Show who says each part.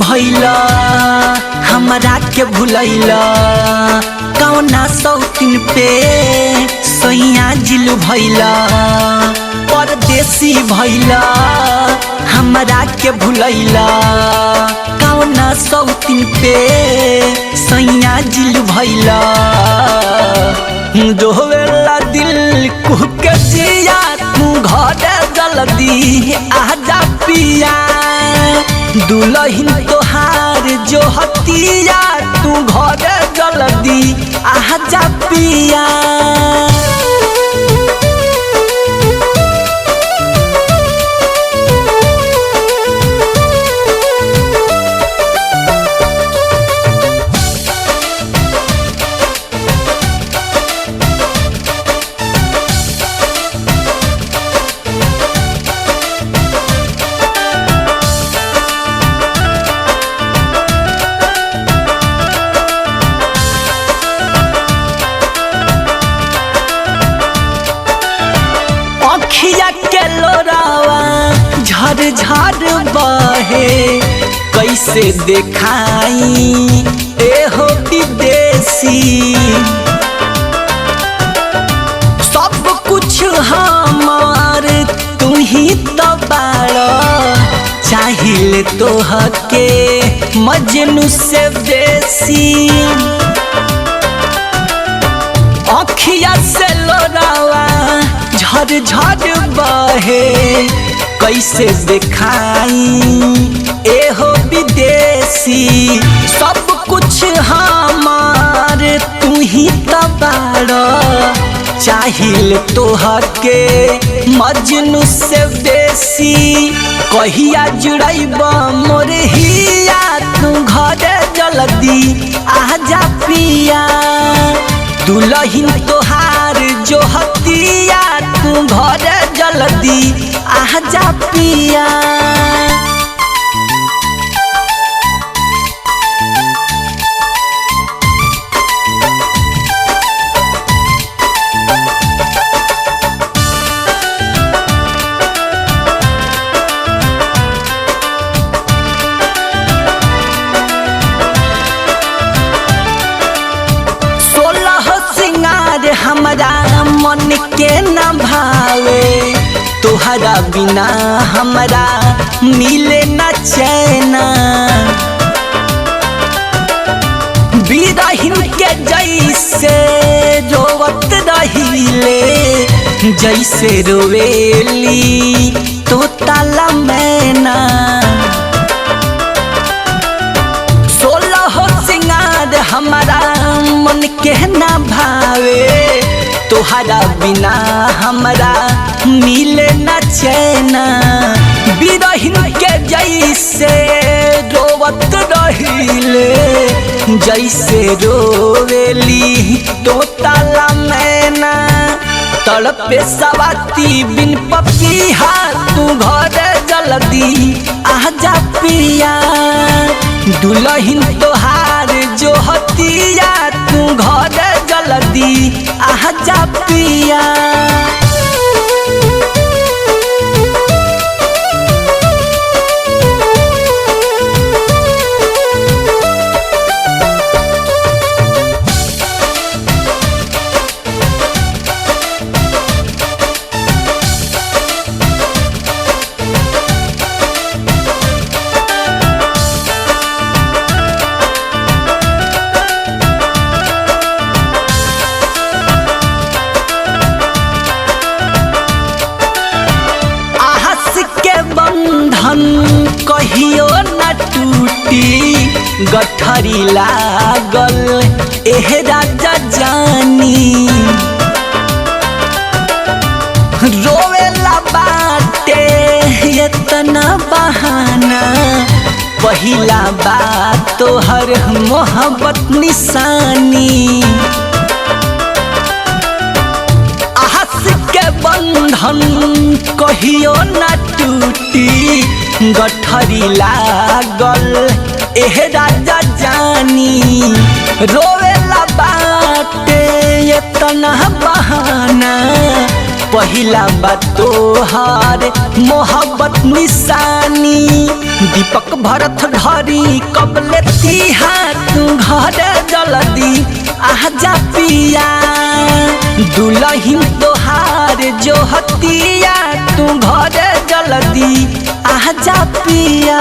Speaker 1: भैला हमरा के भुलैला कौना सौतीन पे सैया जिलू भैला परदेसी भैला हमरा के भुलैला कौना सौतीन पे सैया जिलू भैला रोवेला दिल कुहके जिया तू घरे जल्दी आजा पिया दुल्हन तोहार जो हतिया तू घरे जल्दी आजा पिया अखिया के लोरावा झर झर बहे कैसे देखाई एहो विदेशी सब कुछ हमार तू ही तो बाड़ा चाहिए तोहके मजनू से बेसी अखिया से लोरावा झर झर बहे कैसे दिखाई एहो विदेशी सब कुछ हमार तू ही तबाड़ा चाहिए तोहके मजनू से बेसी कहिया जुड़ैब मोर हिया तू घरे जल्दी आजा पिया दुल्हन तोहार जो हतिया तू घरे जल्दी आजा पिया हमरा मन के न भावे तोहरा बिना हमरा मिले न चैना बिरहिन के जैसे रोवत रहिले जैसे रोवेली तो ताला मैना 16 सिंगार हमरा मन के न भावे तोहरा बिना हमरा मिले न चैना बिरहिन के जैसे रोवत रहिले जैसे रोवेली तो ताला मैना तड़पे सवाती बिन पपिया तू घरे जल्दी आजा पिया दुल्हन तोहार जो हतिया तू घरे जल्दी आजा पिया कहियो न टूटी गठरी लागल एह राजा जानी रोवेला बाटे इतना बहाना पहिला बात तोहर मोहब्बत निशानी के बंधन कहियो न टूटी गठरी लागल एह राजा जानी रोवेला बाटे इतना बहाना पहिला बात तोहार मोहब्बत निशानी दीपक भरत धरी कबले तिहा तू घर जल्दी आजा पिया दुल्हन तोहार जो हतिया तू घर जल्दी आजा पिया।